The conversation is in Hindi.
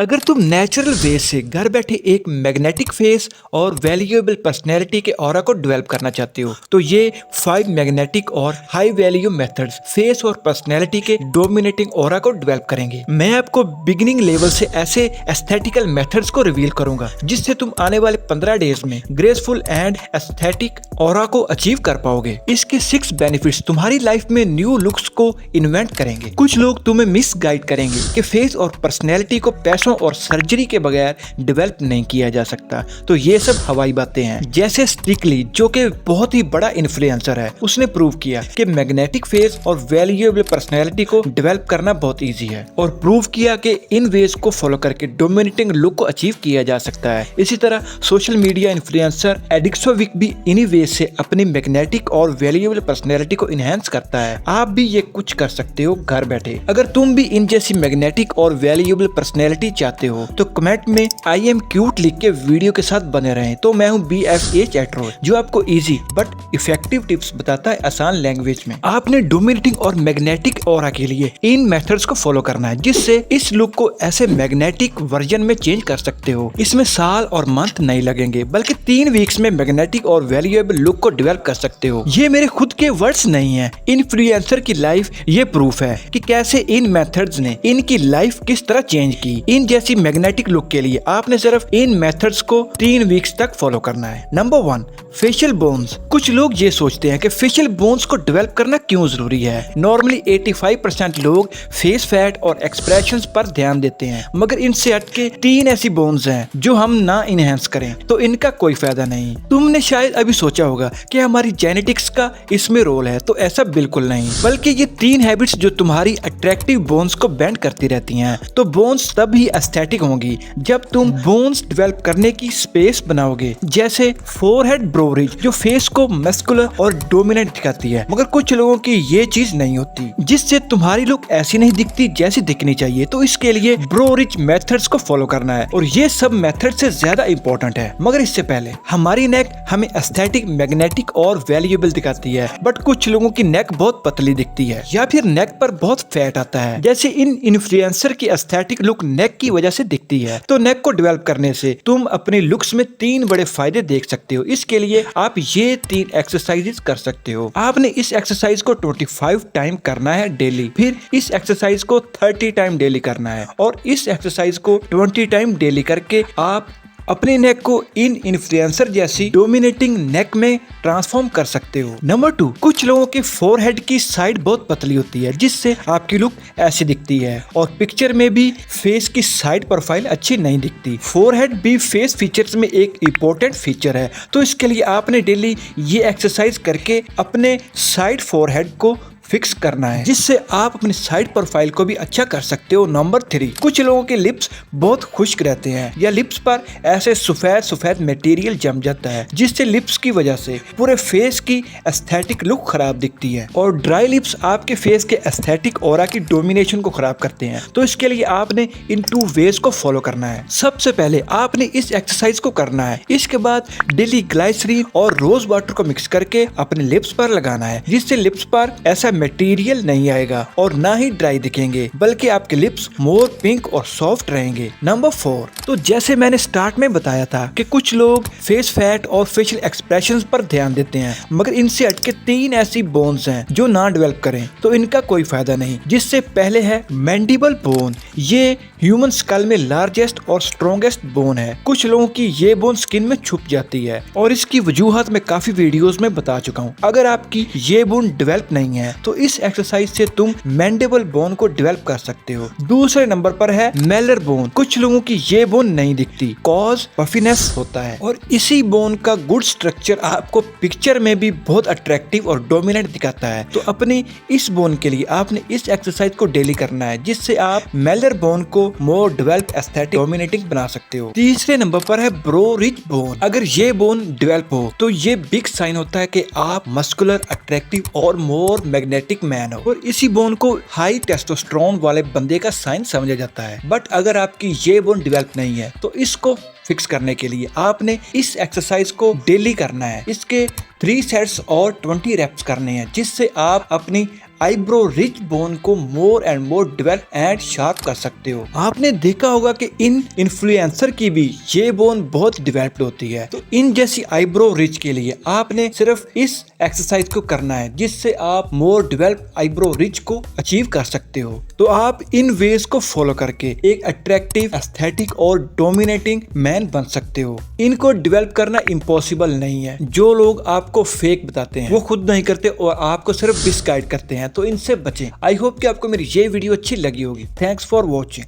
अगर तुम नेचुरल वे से घर बैठे एक मैग्नेटिक फेस और वैल्यूएबल पर्सनैलिटी के ऑरा को डेवलप करना चाहते हो तो ये 5 मैग्नेटिक और हाई वैल्यू मेथड्स फेस और पर्सनैलिटी के डोमिनेटिंग ऑरा को डेवलप करेंगे। मैं आपको बिगिनिंग लेवल से ऐसे एस्थेटिकल मेथड्स को रिवील करूंगा जिससे तुम आने वाले 15 डेज में ग्रेसफुल एंड एस्थेटिक ऑरा को अचीव कर पाओगे। इसके 6 बेनिफिट्स तुम्हारी लाइफ में न्यू लुक्स को इन्वेंट करेंगे। कुछ लोग तुम्हें मिस गाइड करेंगे कि फेस और पर्सनैलिटी को पैसों और सर्जरी के बगैर डेवलप नहीं किया जा सकता, तो ये सब हवाई बातें हैं। जैसे स्ट्रिकली जो कि बहुत ही बड़ा इन्फ्लुएंसर है, उसने प्रूव किया कि मैग्नेटिक फेस और वैल्यूएबल पर्सनैलिटी को डेवलप करना बहुत इजी है और प्रूव किया कि इन वेज को फॉलो करके डोमिनेटिंग लुक को अचीव किया जा सकता है। इसी तरह सोशल मीडिया इन्फ्लुएंसर एडिक्सोविक भी इन्हीं वेज से अपनी मैग्नेटिक और वैल्यूएबल पर्सनैलिटी को इनहेंस करता है। आप भी ये कुछ कर सकते हो घर बैठे। अगर तुम भी इन जैसी मैग्नेटिक और वैल्यूएबल पर्सनैलिटी चाहते हो तो कमेंट में आई एम क्यूट लिख के वीडियो के साथ बने रहें। तो मैं हूँ BFA चैट्रो जो आपको इजी बट इफेक्टिव टिप्स बताता है आसान लैंग्वेज में। आपने डोमिनेटिंग और मैग्नेटिक ऑरा के लिए इन मेथड्स को फॉलो करना है जिससे इस लुक को ऐसे मैग्नेटिक वर्जन में चेंज कर सकते हो। इसमें साल और मंथ नहीं लगेंगे बल्कि 3 वीक्स में मैग्नेटिक और वैल्यूएबल लुक को डेवलप कर सकते हो। ये मेरे खुद के वर्ड्स नहीं है, इन्फ्लुएंसर की लाइफ ये प्रूफ है कि कैसे इन मेथड्स ने इनकी लाइफ किस तरह चेंज की। इन जैसी मैग्नेटिक लुक के लिए आपने सिर्फ इन मेथड्स को 3 वीक्स तक फॉलो करना है। Number 1, facial bones. कुछ लोग ये सोचते हैं कि फेशियल बोन्स को डेवलप करना क्यों जरूरी है। नॉर्मली 85% लोग फेस फैट और एक्सप्रेशंस पर ध्यान देते हैं, मगर इनसे हटके 3 ऐसी बोन्स हैं जो हम ना इनहेंस करें तो इनका कोई फायदा नहीं। तुमने शायद अभी सोचा होगा कि हमारी जेनेटिक्स का इसमें रोल है, तो ऐसा बिल्कुल नहीं, बल्कि ये 3 हैबिट्स जो तुम्हारी अट्रैक्टिव बोन्स को बेंड करती रहती हैं। तो बोन्स तब ही एस्थेटिक होंगी जब तुम बोन्स डेवलप करने की स्पेस बनाओगे, जैसे फोरहेड ब्रो रिज जो फेस को मस्कुलर और डोमिनेंट दिखाती है, मगर कुछ लोगों की ये चीज नहीं होती जिससे तुम्हारी लुक ऐसी नहीं दिखती जैसी दिखनी चाहिए। तो इसके लिए ब्रो रिज मेथड्स को फॉलो करना है और ये सब मेथड से ज्यादा इंपॉर्टेंट है। मगर इससे पहले हमारी नेक हमें एस्थेटिक, मैग्नेटिक और वैल्यूएबल दिखाती है, बट कुछ लोगों की नेक बहुत पतली दिखती है या फिर नेक पर बहुत फैट आता है। जैसे इन इन्फ्लुएंसर की एस्थेटिक लुक नेक की वजह से दिखती है, तो नेक को डेवलप करने से तुम अपने लुक्स में 3 बड़े फायदे देख सकते हो। इसके लिए आप ये 3 एक्सरसाइजेस कर सकते हो। आपने इस एक्सरसाइज को 25 टाइम करना है डेली, फिर इस एक्सरसाइज को 30 टाइम डेली करना है और इस एक्सरसाइज को 20 टाइम डेली करके आप अपने नेक को इन इन्फ्लुएंसर जैसी डोमिनेटिंग नेक में ट्रांसफॉर्म कर सकते हो। नंबर 2, कुछ लोगों के फोरहेड की साइड बहुत पतली होती है जिससे आपकी लुक ऐसी दिखती है और पिक्चर में भी फेस की साइड प्रोफाइल अच्छी नहीं दिखती। फोरहेड भी फेस फीचर्स में एक इम्पोर्टेंट फीचर है, तो इसके लिए आपने डेली ये एक्सरसाइज करके अपने साइड फोरहेड को फिक्स करना है जिससे आप अपनी साइड प्रोफाइल को भी अच्छा कर सकते हो। नंबर 3, कुछ लोगों के लिप्स बहुत खुश्क रहते हैं या लिप्स पर ऐसे सफेद मटेरियल जम जाता है जिससे लिप्स की वजह से पूरे फेस की एस्थेटिक लुक खराब दिखती है और ड्राई लिप्स आपके फेस के एस्थेटिक ऑरा की डोमिनेशन को खराब करते हैं। तो इसके लिए आपने इन 2 वेज को फॉलो करना है। सबसे पहले आपने इस एक्सरसाइज को करना है, इसके बाद डेली ग्लाइसरीन और रोज वाटर को मिक्स करके अपने लिप्स पर लगाना है जिससे लिप्स पर ऐसा मटेरियल नहीं आएगा और ना ही ड्राई दिखेंगे, बल्कि आपके लिप्स मोर पिंक और सॉफ्ट रहेंगे। नंबर 4, तो जैसे मैंने स्टार्ट में बताया था कि कुछ लोग फेस फैट और फेशियल एक्सप्रेशंस पर ध्यान देते हैं, मगर इनसे हटके 3 ऐसी बोन्स हैं जो ना डेवलप करें तो इनका कोई फायदा नहीं। जिससे पहले है मैंडिबल बोन। ये ह्यूमन स्कल में लार्जेस्ट और स्ट्रॉन्गेस्ट बोन है। कुछ लोगों की ये बोन स्किन में छुप जाती है और इसकी वजूहत मैं काफी वीडियोस में बता चुका हूँ। अगर आपकी ये बोन डेवलप नहीं है तो इस एक्सरसाइज से तुम मैंडिबल बोन को डेवलप कर सकते हो। दूसरे नंबर पर है मेलर बोन। कुछ लोगों की ये बोन नहीं दिखती, कॉज पफिनेस होता है और इसी बोन का गुड स्ट्रक्चर आपको पिक्चर में भी बहुत अट्रैक्टिव और डोमिनेंट दिखाता है। तो अपनी इस बोन के लिए आपने इस एक्सरसाइज को डेली करना है जिससे आप मेलर बोन को मोर डेवलप एस्थेटिक डोमिनेटिंग बना सकते हो। तीसरे नंबर पर है ब्रो रिज बोन। अगर ये बोन डेवलप हो तो ये बिग साइन होता है कि आप मस्कुलर, अट्रैक्टिव और मोर मैग्नेटिक मैन हो और इसी बोन को हाई टेस्टोस्टेरोन वाले बंदे का साइन समझा जाता है। बट अगर आपकी ये बोन डेवलप नहीं है तो इसको फिक्स करने के लिए आपने इस एक्सरसाइज को डेली करना है। इसके 3 सेट्स और 20 रेप्स करने हैं जिससे आप अपनी आईब्रो रिच बोन को more and more develop and sharp कर सकते हो। आपने देखा होगा कि इन इन्फ्लुएंसर की भी ये बोन बहुत डेवलप्ड होती है। तो इन जैसी आईब्रो रिच के लिए आपने सिर्फ इस एक्सरसाइज को करना है, जिससे आप मोर डेवलप आईब्रो रिच को अचीव कर सकते हो। तो आप इन वेज को फॉलो करके एक अट्रैक्टिव, एस्थेटिक और डोमिनेटिंग मैन बन सकते हो। इनको डेवलप करना इम्पॉसिबल नहीं है। जो लोग आपको फेक बताते हैं वो खुद नहीं करते और आपको सिर्फ मिसगाइड करते हैं, तो इनसे बचें। आई होप कि आपको मेरी ये वीडियो अच्छी लगी होगी। Thanks for watching.